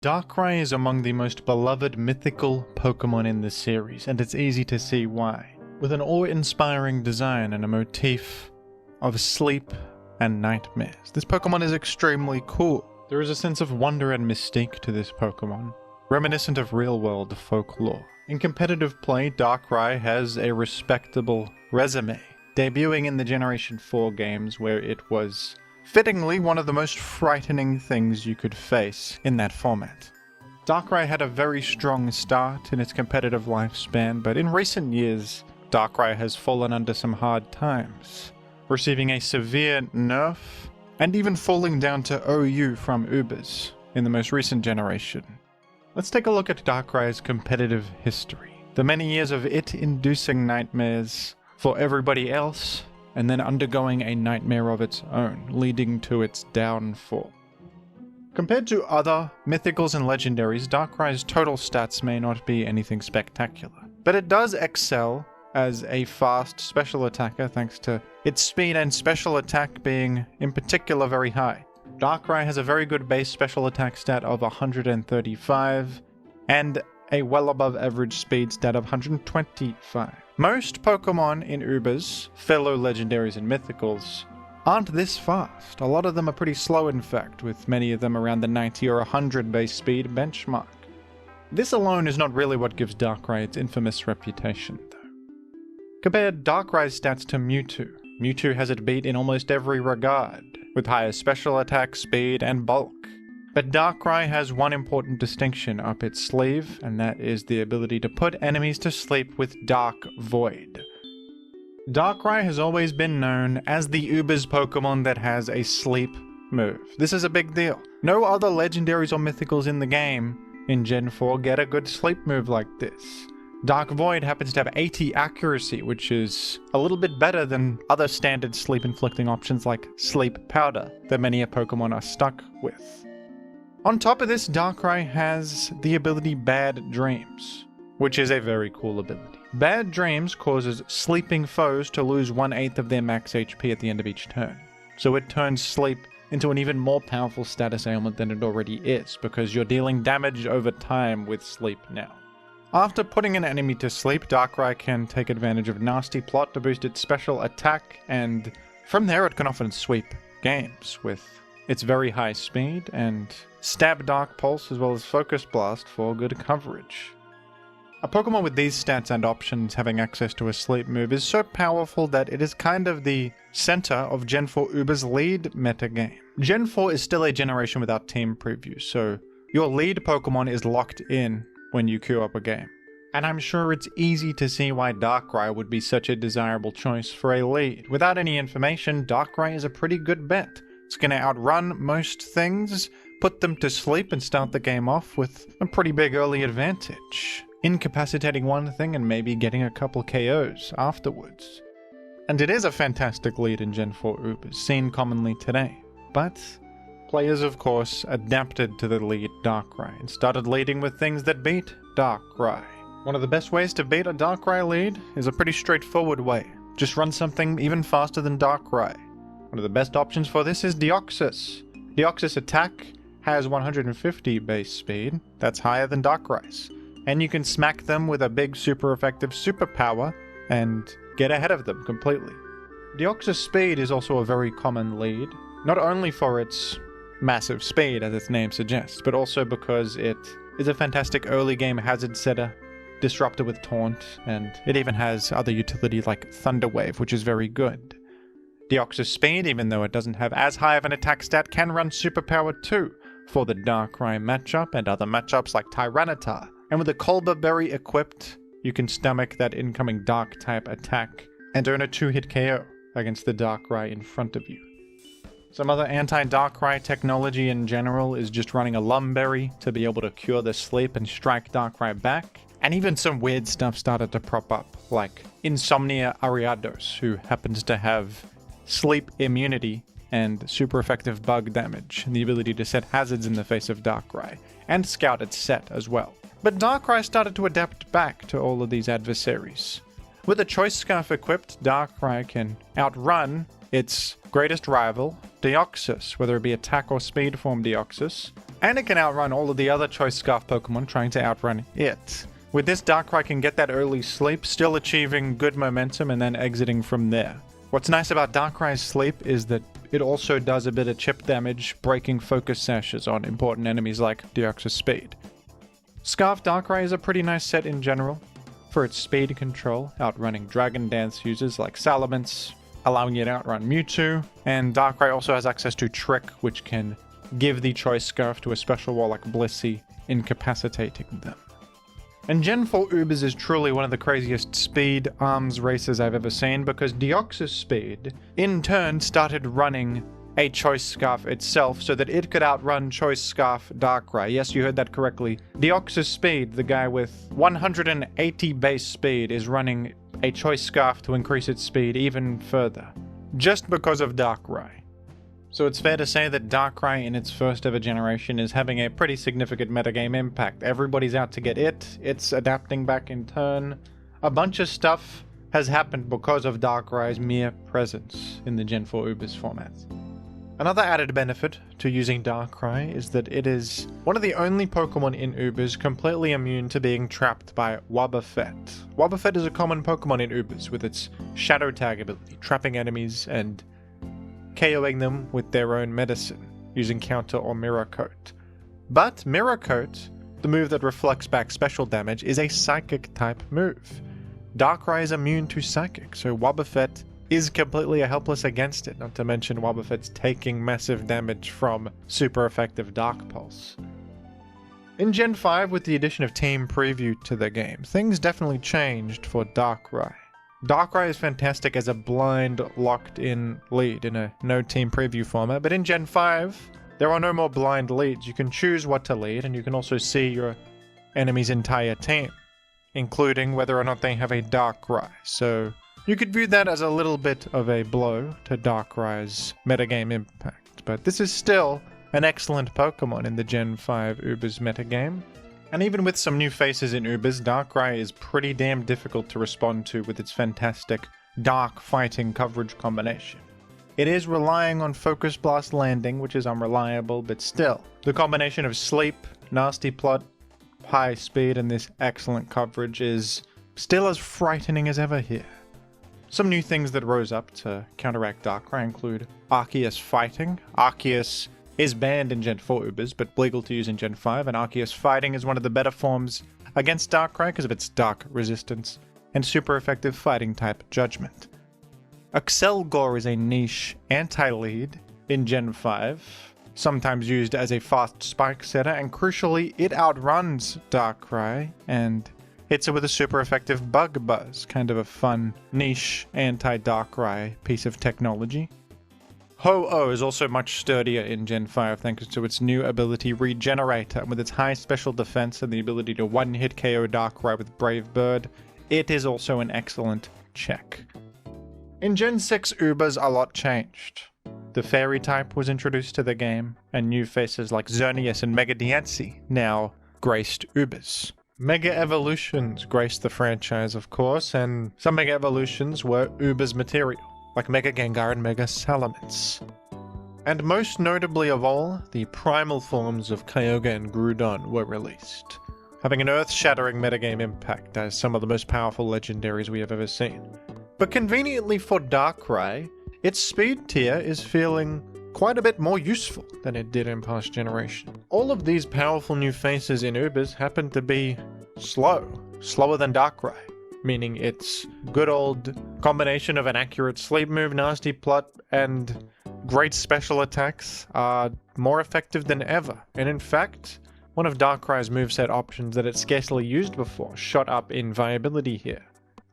Darkrai is among the most beloved mythical Pokemon in the series, and it's easy to see why. With an awe-inspiring design and a motif of sleep and nightmares, this Pokemon is extremely cool. There is a sense of wonder and mystique to this Pokemon, reminiscent of real-world folklore. In competitive play, Darkrai has a respectable resume, debuting in the Generation 4 games where it was fittingly one of the most frightening things you could face in that format. Darkrai had a very strong start in its competitive lifespan, but in recent years, Darkrai has fallen under some hard times, receiving a severe nerf, and even falling down to OU from Ubers in the most recent generation. Let's take a look at Darkrai's competitive history. The many years of it inducing nightmares for everybody else, and then undergoing a nightmare of its own, leading to its downfall. Compared to other mythicals and legendaries, Darkrai's total stats may not be anything spectacular, but it does excel as a fast special attacker thanks to its speed and special attack being in particular very high. Darkrai has a very good base special attack stat of 135 and a well above average speed stat of 125. Most Pokemon in Ubers, fellow legendaries and mythicals, aren't this fast. A lot of them are pretty slow in fact, with many of them around the 90 or 100 base speed benchmark. This alone is not really what gives Darkrai its infamous reputation though. Compare Darkrai's stats to Mewtwo. Mewtwo has it beat in almost every regard, with higher special attack, speed, and bulk. But Darkrai has one important distinction up its sleeve, and that is the ability to put enemies to sleep with Dark Void. Darkrai has always been known as the Ubers Pokemon that has a sleep move. This is a big deal. No other legendaries or mythicals in the game in Gen 4 get a good sleep move like this. Dark Void happens to have 80 accuracy, which is a little bit better than other standard sleep-inflicting options like Sleep Powder that many a Pokemon are stuck with. On top of this, Darkrai has the ability Bad Dreams, which is a very cool ability. Bad Dreams causes sleeping foes to lose 1/8 of their max HP at the end of each turn. So it turns sleep into an even more powerful status ailment than it already is, because you're dealing damage over time with sleep now. After putting an enemy to sleep, Darkrai can take advantage of Nasty Plot to boost its special attack, and from there it can often sweep games with its very high speed and Stab Dark Pulse as well as Focus Blast for good coverage. A Pokemon with these stats and options having access to a sleep move is so powerful that it is kind of the center of Gen 4 Uber's lead metagame. Gen 4 is still a generation without team previews, so your lead Pokemon is locked in when you queue up a game. And I'm sure it's easy to see why Darkrai would be such a desirable choice for a lead. Without any information, Darkrai is a pretty good bet. It's going to outrun most things, put them to sleep, and start the game off with a pretty big early advantage, incapacitating one thing and maybe getting a couple KOs afterwards. And it is a fantastic lead in Gen 4 Ubers, seen commonly today. But players, of course, adapted to the lead Darkrai and started leading with things that beat Darkrai. One of the best ways to beat a Darkrai lead is a pretty straightforward way. Just run something even faster than Darkrai. One of the best options for this is Deoxys. Deoxys attack has 150 base speed, that's higher than Darkrai's. And you can smack them with a big super effective superpower and get ahead of them completely. Deoxys speed is also a very common lead, not only for its massive speed as its name suggests, but also because it is a fantastic early game hazard setter, disruptor with taunt, and it even has other utility like Thunder Wave, which is very good. Deoxys speed, even though it doesn't have as high of an attack stat, can run superpower too for the Darkrai matchup and other matchups like Tyranitar. And with a Colbur Berry equipped, you can stomach that incoming Dark type attack and earn a 2-hit KO against the Darkrai in front of you. Some other anti-Darkrai technology in general is just running a Lumberry to be able to cure the sleep and strike Darkrai back. And even some weird stuff started to prop up, like Insomnia Ariados, who happens to have sleep immunity and super effective bug damage, and the ability to set hazards in the face of Darkrai, and scout its set as well. But Darkrai started to adapt back to all of these adversaries. With a Choice Scarf equipped, Darkrai can outrun its greatest rival, Deoxys, whether it be attack or speed form Deoxys, And it can outrun all of the other Choice Scarf Pokemon trying to outrun it. With this, Darkrai can get that early sleep, still achieving good momentum and then exiting from there. What's nice about Darkrai's sleep is that it also does a bit of chip damage, breaking focus sashes on important enemies like Deoxys Speed. Scarf Darkrai is a pretty nice set in general, for its speed control, outrunning Dragon Dance users like Salamence, allowing it to outrun Mewtwo, and Darkrai also has access to Trick, which can give the Choice Scarf to a special wall like Blissey, incapacitating them. And Gen 4 Ubers is truly one of the craziest speed arms races I've ever seen, because Deoxys Speed, in turn, started running a Choice Scarf itself so that it could outrun Choice Scarf Darkrai. Yes, you heard that correctly. Deoxys Speed, the guy with 180 base speed, is running a Choice Scarf to increase its speed even further, just because of Darkrai. So it's fair to say that Darkrai in its first ever generation is having a pretty significant metagame impact. Everybody's out to get it, it's adapting back in turn. A bunch of stuff has happened because of Darkrai's mere presence in the Gen 4 Ubers format. Another added benefit to using Darkrai is that it is one of the only Pokemon in Ubers completely immune to being trapped by Wobbuffet. Wobbuffet is a common Pokemon in Ubers with its Shadow Tag ability, trapping enemies and KOing them with their own medicine, using Counter or Mirror Coat. But Mirror Coat, the move that reflects back special damage, is a Psychic type move. Darkrai is immune to Psychic, so Wobbuffet is completely helpless against it, not to mention Wobbuffet's taking massive damage from super effective Dark Pulse. In Gen 5, with the addition of Team Preview to the game, things definitely changed for Darkrai. Darkrai is fantastic as a blind, locked-in lead in a no-team preview format, but in Gen 5, there are no more blind leads. You can choose what to lead, and you can also see your enemy's entire team, including whether or not they have a Darkrai. So you could view that as a little bit of a blow to Darkrai's metagame impact, but this is still an excellent Pokemon in the Gen 5 Ubers metagame. And even with some new faces in Ubers, Darkrai is pretty damn difficult to respond to with its fantastic dark fighting coverage combination. It is relying on Focus Blast landing, which is unreliable, but still, the combination of sleep, nasty plot, high speed, and this excellent coverage is still as frightening as ever here. Some new things that rose up to counteract Darkrai include Arceus Fighting. Arceus is banned in Gen 4 Ubers, but legal to use in Gen 5, and Arceus Fighting is one of the better forms against Darkrai because of its dark resistance and super effective fighting type Judgment. Accelgore is a niche anti-lead in Gen 5, sometimes used as a fast spike setter, and crucially, it outruns Darkrai and hits it with a super effective Bug Buzz, kind of a fun niche anti-Darkrai piece of technology. Ho-Oh is also much sturdier in Gen 5 thanks to its new ability Regenerator, and with its high special defense and the ability to one-hit KO Darkrai with Brave Bird, it is also an excellent check. In Gen 6 Ubers, a lot changed. The Fairy type was introduced to the game, and new faces like Xerneas and Mega Diancie now graced Ubers. Mega Evolutions graced the franchise, of course, and some Mega Evolutions were Ubers material, like Mega Gengar and Mega Salamence. And most notably of all, the primal forms of Kyogre and Groudon were released, having an earth-shattering metagame impact as some of the most powerful legendaries we have ever seen. But conveniently for Darkrai, its speed tier is feeling quite a bit more useful than it did in past generations. All of these powerful new faces in Ubers happen to be slower than Darkrai, meaning its good old combination of an accurate sleep move, nasty plot, and great special attacks are more effective than ever. And in fact, one of Darkrai's moveset options that it scarcely used before shot up in viability here.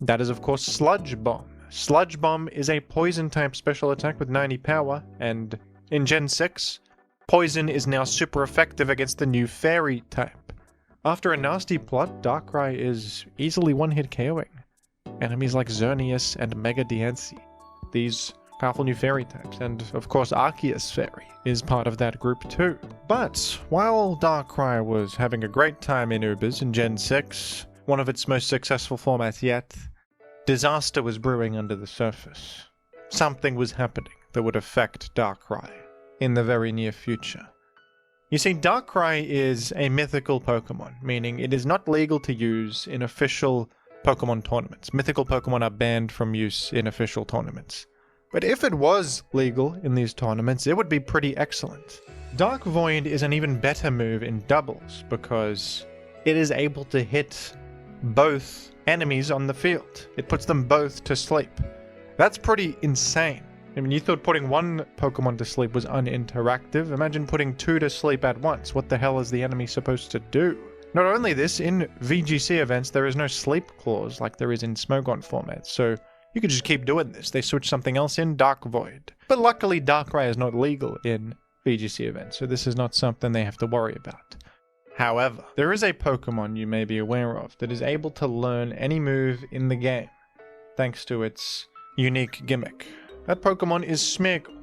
That is of course Sludge Bomb. Sludge Bomb is a poison type special attack with 90 power, and in Gen 6, poison is now super effective against the new Fairy type. After a nasty plot, Darkrai is easily one-hit KOing enemies like Xerneas and Mega Diancie, these powerful new Fairy types, and of course Arceus Fairy is part of that group too. But while Darkrai was having a great time in Ubers in Gen 6, one of its most successful formats yet, disaster was brewing under the surface. Something was happening that would affect Darkrai in the very near future. You see, Darkrai is a mythical Pokemon, meaning it is not legal to use in official Pokemon tournaments. Mythical Pokemon are banned from use in official tournaments. But if it was legal in these tournaments, it would be pretty excellent. Dark Void is an even better move in doubles because it is able to hit both enemies on the field. It puts them both to sleep. That's pretty insane. I mean, you thought putting one Pokemon to sleep was uninteractive. Imagine putting two to sleep at once. What the hell is the enemy supposed to do? Not only this, in VGC events, there is no sleep clause like there is in Smogon formats, so you could just keep doing this. They switch something else in, Dark Void. But luckily, Darkrai is not legal in VGC events, so this is not something they have to worry about. However, there is a Pokemon you may be aware of that is able to learn any move in the game, thanks to its unique gimmick. That Pokemon is Smeargle.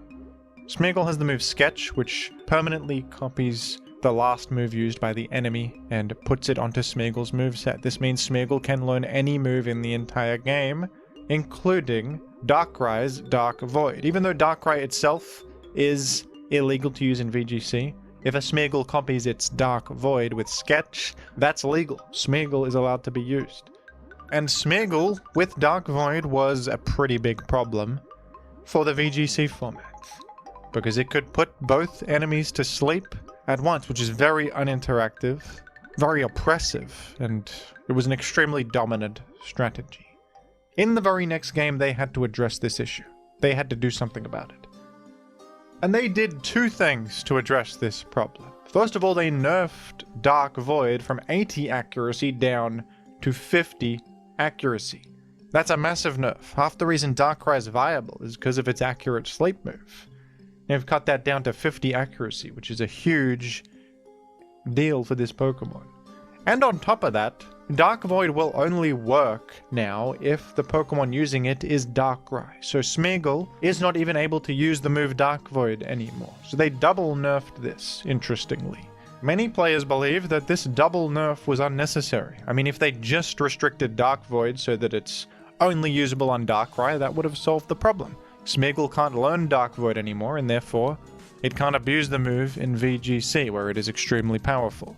Smeargle has the move Sketch, which permanently copies the last move used by the enemy and puts it onto Smeargle's moveset. This means Smeargle can learn any move in the entire game, including Darkrai's Dark Void. Even though Darkrai itself is illegal to use in VGC, if a Smeargle copies its Dark Void with Sketch, that's legal. Smeargle is allowed to be used. And Smeargle with Dark Void was a pretty big problem for the VGC format, because it could put both enemies to sleep at once, which is very uninteractive, very oppressive, and it was an extremely dominant strategy. In the very next game, they had to address this issue. They had to do something about it. And they did two things to address this problem. First of all, they nerfed Dark Void from 80 accuracy down to 50 accuracy. That's a massive nerf. Half the reason Darkrai is viable is because of its accurate sleep move. They've cut that down to 50 accuracy, which is a huge deal for this Pokemon. And on top of that, Dark Void will only work now if the Pokemon using it is Darkrai. So Smeargle is not even able to use the move Dark Void anymore. So they double nerfed this, interestingly. Many players believe that this double nerf was unnecessary. I mean, if they just restricted Dark Void so that it's only usable on Darkrai, that would have solved the problem. Smeargle can't learn Dark Void anymore, and therefore, it can't abuse the move in VGC, where it is extremely powerful.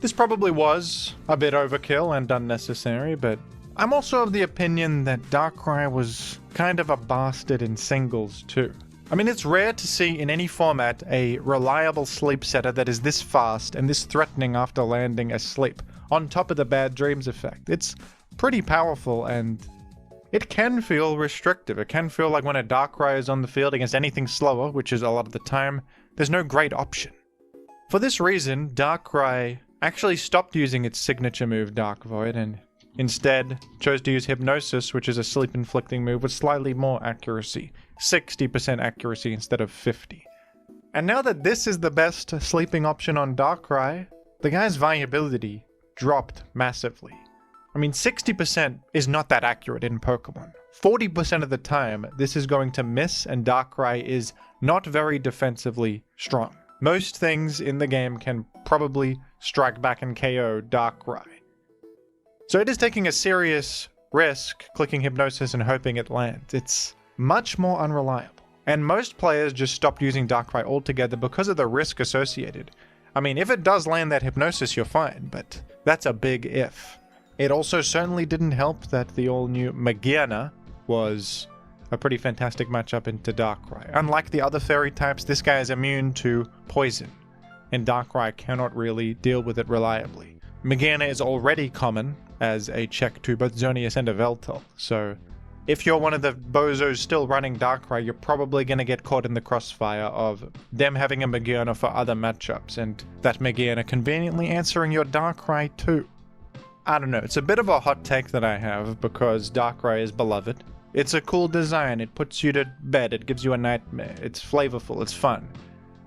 This probably was a bit overkill and unnecessary, but I'm also of the opinion that Darkrai was kind of a bastard in singles too. I mean, it's rare to see in any format a reliable sleep setter that is this fast and this threatening after landing asleep, on top of the bad dreams effect. It's pretty powerful, and it can feel restrictive. It can feel like when a Darkrai is on the field against anything slower, which is a lot of the time, there's no great option. For this reason, Darkrai actually stopped using its signature move Dark Void and instead chose to use Hypnosis, which is a sleep-inflicting move with slightly more accuracy, 60% accuracy instead of 50. And now that this is the best sleeping option on Darkrai, the guy's viability dropped massively. I mean, 60% is not that accurate in Pokemon. 40% of the time, this is going to miss, and Darkrai is not very defensively strong. Most things in the game can probably strike back and KO Darkrai. So it is taking a serious risk clicking Hypnosis and hoping it lands. It's much more unreliable. And most players just stopped using Darkrai altogether because of the risk associated. I mean, if it does land that Hypnosis, you're fine, but that's a big if. It also certainly didn't help that the all-new Magearna was a pretty fantastic matchup into Darkrai. Unlike the other fairy types, this guy is immune to poison, and Darkrai cannot really deal with it reliably. Magearna is already common as a check to both Xerneas and Yveltal, so if you're one of the bozos still running Darkrai, you're probably going to get caught in the crossfire of them having a Magearna for other matchups, and that Magearna conveniently answering your Darkrai too. I don't know, it's a bit of a hot take that I have because Darkrai is beloved. It's a cool design, it puts you to bed, it gives you a nightmare, it's flavorful, it's fun.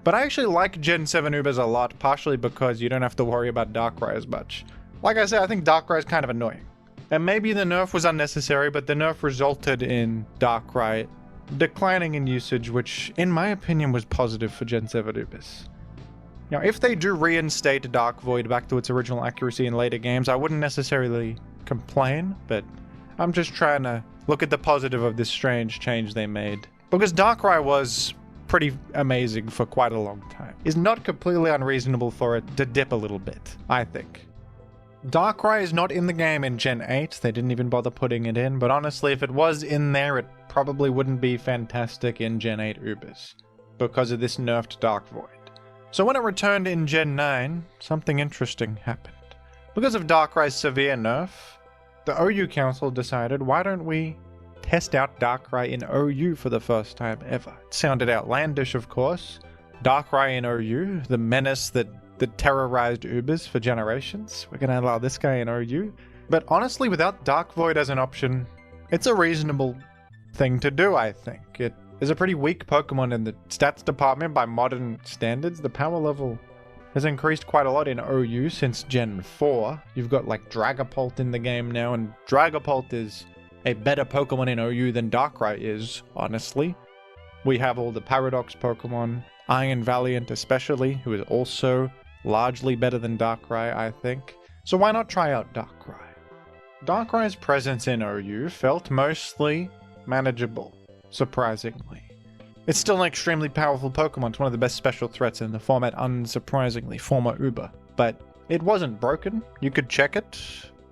But I actually like Gen 7 Ubers a lot, partially because you don't have to worry about Darkrai as much. Like I said, I think Darkrai is kind of annoying. And maybe the nerf was unnecessary, but the nerf resulted in Darkrai declining in usage, which in my opinion was positive for Gen 7 Ubers. Now, if they do reinstate Dark Void back to its original accuracy in later games, I wouldn't necessarily complain, but I'm just trying to look at the positive of this strange change they made. Because Darkrai was pretty amazing for quite a long time. It's not completely unreasonable for it to dip a little bit, I think. Darkrai is not in the game in Gen 8, they didn't even bother putting it in, but honestly if it was in there it probably wouldn't be fantastic in Gen 8 Ubers, because of this nerfed Dark Void. So when it returned in Gen 9, something interesting happened. Because of Darkrai's severe nerf, the OU Council decided, why don't we test out Darkrai in OU for the first time ever? It sounded outlandish, of course. Darkrai in OU, the menace that terrorized Ubers for generations. We're gonna allow this guy in OU. But honestly, without Dark Void as an option, it's a reasonable thing to do, I think. It is a pretty weak Pokemon in the stats department by modern standards. The power level has increased quite a lot in OU since Gen 4. You've got like Dragapult in the game now, and Dragapult is a better Pokemon in OU than Darkrai is, honestly. We have all the Paradox Pokemon, Iron Valiant especially, who is also largely better than Darkrai, I think. So why not try out Darkrai? Darkrai's presence in OU felt mostly manageable, surprisingly. It's still an extremely powerful Pokemon. It's one of the best special threats in the format, unsurprisingly, former Uber. But it wasn't broken. You could check it.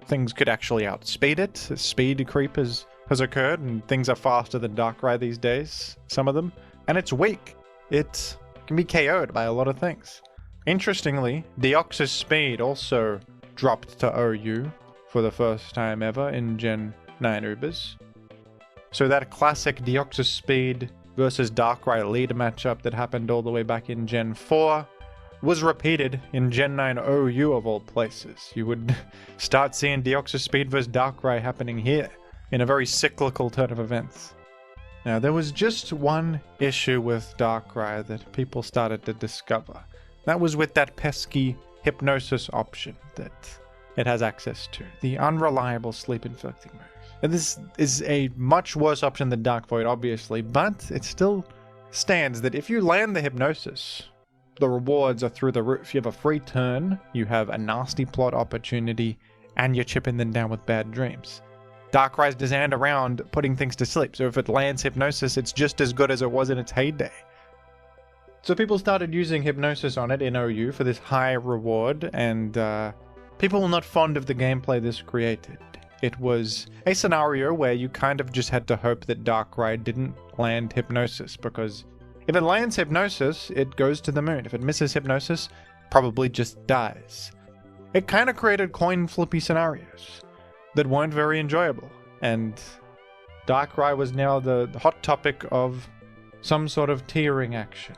Things could actually outspeed it. Speed creep has occurred, and things are faster than Darkrai these days, some of them. And it's weak. It can be KO'd by a lot of things. Interestingly, Deoxys Speed also dropped to OU for the first time ever in Gen 9 Ubers. So that classic Deoxys Speed versus Darkrai lead matchup that happened all the way back in Gen 4 was repeated in Gen 9 OU of all places. You would start seeing Deoxys Speed versus Darkrai happening here in a very cyclical turn of events. Now, there was just one issue with Darkrai that people started to discover. That was with that pesky hypnosis option that it has access to, the unreliable sleep inflicting move. And this is a much worse option than Dark Void, obviously, but it still stands that if you land the hypnosis, the rewards are through the roof. You have a free turn, you have a nasty plot opportunity, and you're chipping them down with bad dreams. Darkrai's designed around putting things to sleep, so if it lands hypnosis, it's just as good as it was in its heyday. So people started using hypnosis on it in OU for this high reward, and people were not fond of the gameplay this created. It was a scenario where you kind of just had to hope that Darkrai didn't land hypnosis, because if it lands hypnosis, it goes to the moon. If it misses hypnosis, probably just dies. It kind of created coin flippy scenarios that weren't very enjoyable, and Darkrai was now the hot topic of some sort of tiering action.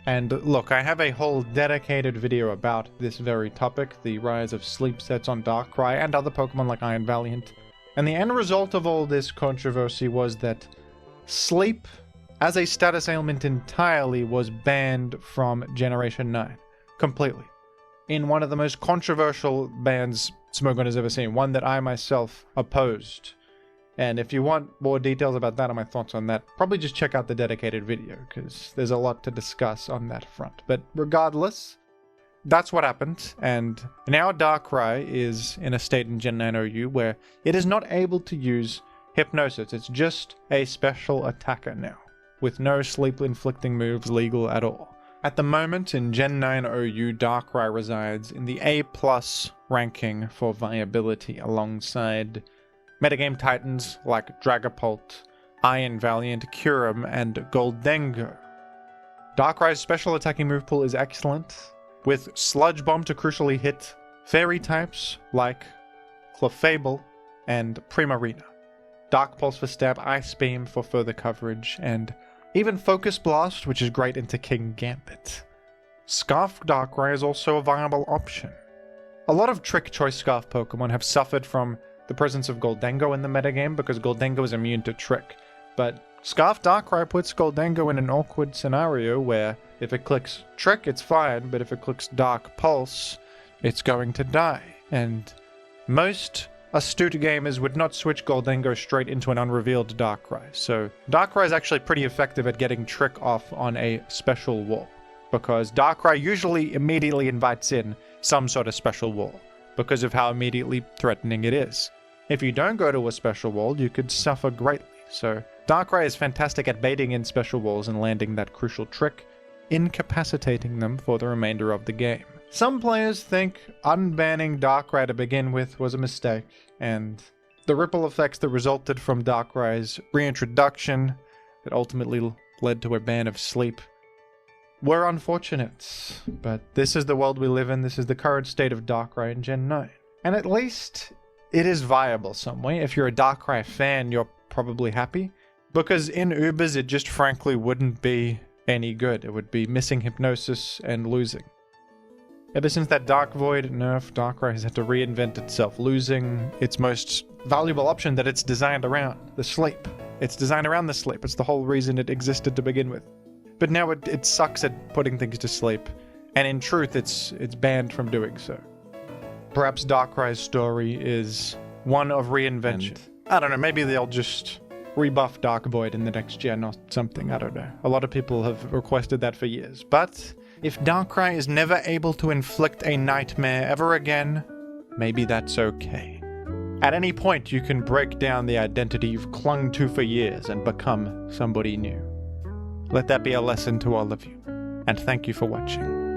And look, I have a whole dedicated video about this very topic, the rise of sleep sets on Darkrai and other Pokemon like Iron Valiant. And the end result of all this controversy was that sleep as a status ailment entirely was banned from Generation 9. Completely. In one of the most controversial bans Smogon has ever seen, one that I myself opposed. And if you want more details about that and my thoughts on that, probably just check out the dedicated video, because there's a lot to discuss on that front. But regardless, that's what happened, and now Darkrai is in a state in Gen 9 OU where it is not able to use hypnosis. It's just a special attacker now, with no sleep-inflicting moves legal at all. At the moment, in Gen 9 OU, Darkrai resides in the A+ ranking for viability alongside metagame titans like Dragapult, Iron Valiant, Kyurem, and Goldengo. Darkrai's special attacking move pool is excellent, with Sludge Bomb to crucially hit fairy types like Clefable and Primarina, Dark Pulse for stab, Ice Beam for further coverage, and even Focus Blast, which is great into King Gambit. Scarf Darkrai is also a viable option. A lot of Trick Choice Scarf Pokemon have suffered from the presence of Goldengo in the metagame because Goldengo is immune to Trick, but Scarf Darkrai puts Goldengo in an awkward scenario where if it clicks Trick, it's fine, but if it clicks Dark Pulse, it's going to die. And most astute gamers would not switch Goldengo straight into an unrevealed Darkrai. So Darkrai is actually pretty effective at getting Trick off on a special wall, because Darkrai usually immediately invites in some sort of special wall because of how immediately threatening it is. If you don't go to a special wall, you could suffer greatly. So Darkrai is fantastic at baiting in special walls and landing that crucial trick, incapacitating them for the remainder of the game. Some players think unbanning Darkrai to begin with was a mistake, and the ripple effects that resulted from Darkrai's reintroduction that ultimately led to a ban of Sleep were unfortunate. But this is the world we live in, this is the current state of Darkrai in Gen 9. And at least it is viable some way. If you're a Darkrai fan, you're probably happy, because in Ubers it just frankly wouldn't be any good. It would be missing Hypnosis and losing. Ever since that Dark Void nerf, Darkrai has had to reinvent itself, losing its most valuable option that it's designed around, the Sleep. It's designed around the Sleep. It's the whole reason it existed to begin with. But now it sucks at putting things to sleep, and in truth it's banned from doing so. Perhaps Darkrai's story is one of reinvention. I don't know, maybe they'll just rebuff Dark Void in the next gen or something, I don't know. A lot of people have requested that for years. But if Darkrai is never able to inflict a nightmare ever again, maybe that's okay. At any point you can break down the identity you've clung to for years and become somebody new. Let that be a lesson to all of you, and thank you for watching.